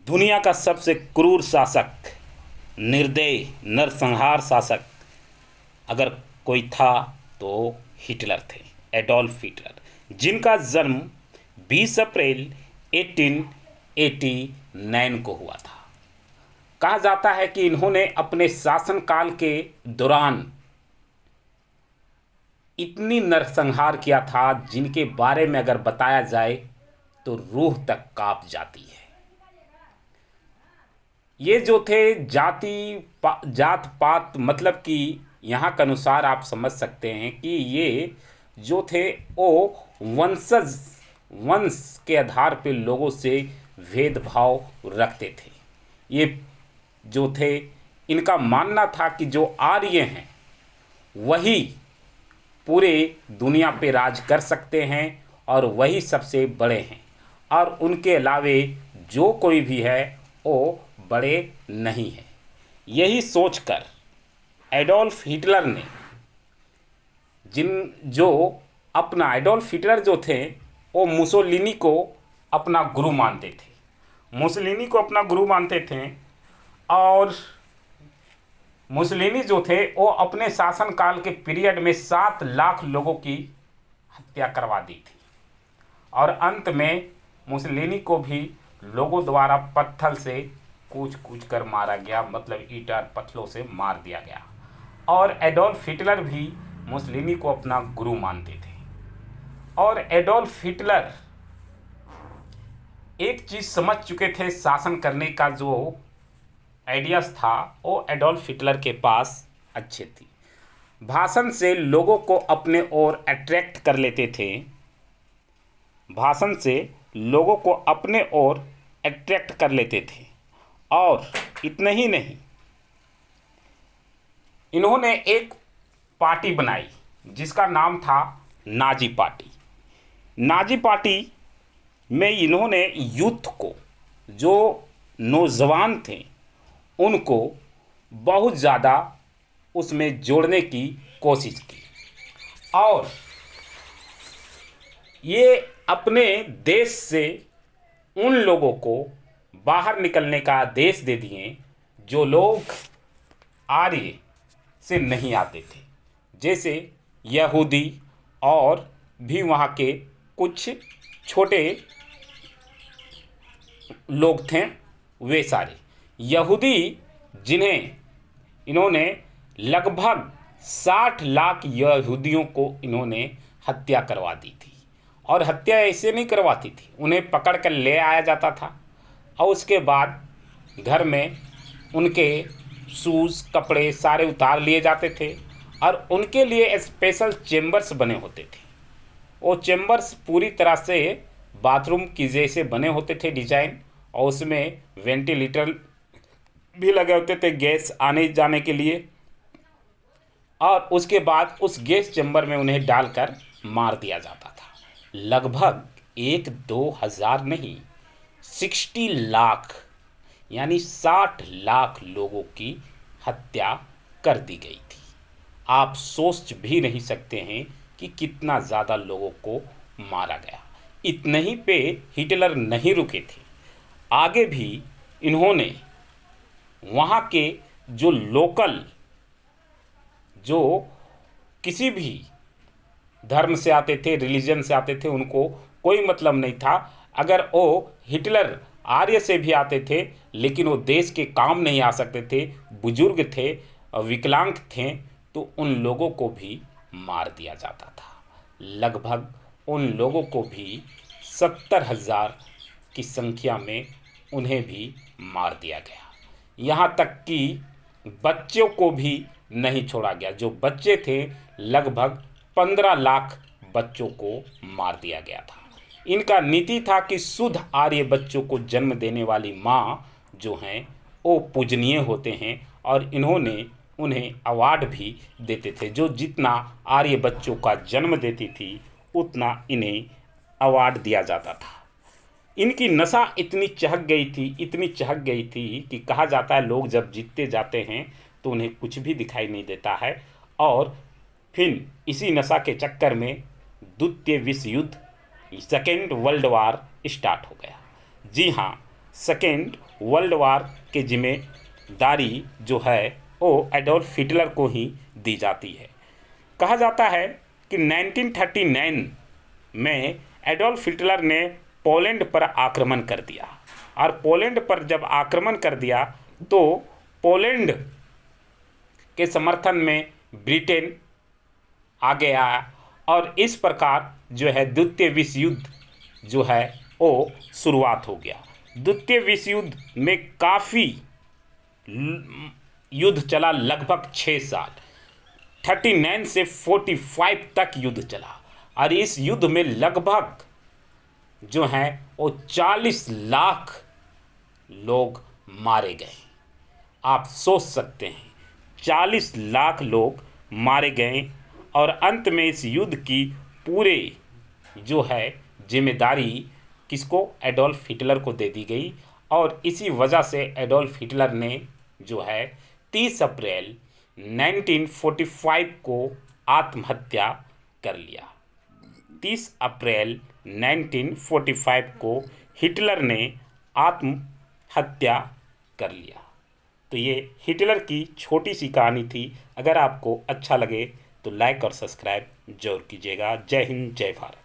दुनिया का सबसे क्रूर शासक, निर्दयी नरसंहार शासक अगर कोई था तो हिटलर थे, एडोल्फ हिटलर, जिनका जन्म 20 अप्रैल 1889 को हुआ था। कहा जाता है कि इन्होंने अपने शासनकाल के दौरान इतनी नरसंहार किया था जिनके बारे में अगर बताया जाए तो रूह तक कांप जाती है। ये जो थे जात पात, मतलब कि यहाँ के अनुसार आप समझ सकते हैं कि ये जो थे वो वंश के आधार पे लोगों से भेदभाव रखते थे। ये जो थे, इनका मानना था कि जो आर्य हैं वही पूरे दुनिया पे राज कर सकते हैं और वही सबसे बड़े हैं, और उनके अलावे जो कोई भी है वो बड़े नहीं हैं। यही सोचकर एडोल्फ हिटलर ने एडोल्फ हिटलर जो थे वो मुसोलिनी को अपना गुरु मानते थे। मुसोलिनी को अपना गुरु मानते थे और मुसोलिनी जो थे वो अपने शासनकाल के पीरियड में 7 लाख लोगों की हत्या करवा दी थी, और अंत में मुसोलिनी को भी लोगों द्वारा पत्थर से कूच कूच कर मारा गया, मतलब ईंट और पत्थरों से मार दिया गया। और एडोल्फ हिटलर भी मुसोलिनी को अपना गुरु मानते थे। और एडोल्फ हिटलर एक चीज़ समझ चुके थे, शासन करने का जो आइडियाज़ था वो एडोल्फ हिटलर के पास अच्छे थी। भाषण से लोगों को अपने ओर अट्रैक्ट कर लेते थे, भाषण से लोगों को अपने ओर अट्रैक्ट कर लेते थे। और इतना ही नहीं, इन्होंने एक पार्टी बनाई जिसका नाम था नाजी पार्टी। नाजी पार्टी में इन्होंने यूथ को, जो नौजवान थे, उनको बहुत ज़्यादा उसमें जोड़ने की कोशिश की, और ये अपने देश से उन लोगों को बाहर निकलने का आदेश दे दिए जो लोग आर्य से नहीं आते थे, जैसे यहूदी और भी वहाँ के कुछ छोटे लोग थे। वे सारे यहूदी, जिन्हें इन्होंने लगभग 60 लाख यहूदियों को इन्होंने हत्या करवा दी थी। और हत्या ऐसे नहीं करवाती थी, उन्हें पकड़ कर ले आया जाता था और उसके बाद घर में उनके शूज़ कपड़े सारे उतार लिए जाते थे, और उनके लिए स्पेशल चेम्बर्स बने होते थे। वो चेम्बर्स पूरी तरह से बाथरूम की जैसे बने होते थे डिजाइन, और उसमें वेंटिलेटर भी लगे होते थे गैस आने जाने के लिए। और उसके बाद उस गैस चेम्बर में उन्हें डालकर मार दिया जाता था। लगभग 1-2 हज़ार नहीं, 60 लाख यानी 60 लाख लोगों की हत्या कर दी गई थी। आप सोच भी नहीं सकते हैं कि कितना ज़्यादा लोगों को मारा गया। इतने ही पे हिटलर नहीं रुके थे, आगे भी इन्होंने वहाँ के जो लोकल, जो किसी भी धर्म से आते थे, रिलीजन से आते थे, उनको कोई मतलब नहीं था। अगर वो हिटलर आर्य से भी आते थे लेकिन वो देश के काम नहीं आ सकते थे, बुजुर्ग थे, विकलांग थे, तो उन लोगों को भी मार दिया जाता था। लगभग उन लोगों को भी 70,000 की संख्या में उन्हें भी मार दिया गया। यहाँ तक कि बच्चों को भी नहीं छोड़ा गया। जो बच्चे थे, लगभग 15 लाख बच्चों को मार दिया गया था। इनका नीति था कि शुद्ध आर्य बच्चों को जन्म देने वाली माँ जो हैं वो पूजनीय होते हैं, और इन्होंने उन्हें अवार्ड भी देते थे। जो जितना आर्य बच्चों का जन्म देती थी उतना इन्हें अवार्ड दिया जाता था। इनकी नशा इतनी चहक गई थी, इतनी चहक गई थी कि कहा जाता है लोग जब जीतते जाते हैं तो उन्हें कुछ भी दिखाई नहीं देता है। और फिर इसी नशा के चक्कर में द्वितीय विश्व युद्ध, सेकेंड वर्ल्ड वार स्टार्ट हो गया। जी हाँ, सेकेंड वर्ल्ड वार के जिम्मेदारी जो है वो एडोल्फ हिटलर को ही दी जाती है। कहा जाता है कि 1939 में एडोल्फ हिटलर ने पोलैंड पर आक्रमण कर दिया, और पोलैंड पर जब आक्रमण कर दिया तो पोलैंड के समर्थन में ब्रिटेन आगे आया, और इस प्रकार जो है द्वितीय विश्व युद्ध जो है वो शुरुआत हो गया। द्वितीय विश्व युद्ध में काफ़ी युद्ध चला, लगभग 6 साल, 39 से 45 तक युद्ध चला, और इस युद्ध में लगभग जो हैं वो 40 लाख लोग मारे गए। आप सोच सकते हैं 40 लाख लोग मारे गए, और अंत में इस युद्ध की पूरे जो है जिम्मेदारी किसको, एडोल्फ हिटलर को दे दी गई। और इसी वजह से एडोल्फ हिटलर ने जो है 30 अप्रैल 1945 को आत्महत्या कर लिया। 30 अप्रैल 1945 को हिटलर ने आत्महत्या कर लिया। तो ये हिटलर की छोटी सी कहानी थी। अगर आपको अच्छा लगे तो लाइक और सब्सक्राइब जरूर कीजिएगा। जय हिंद, जय भारत।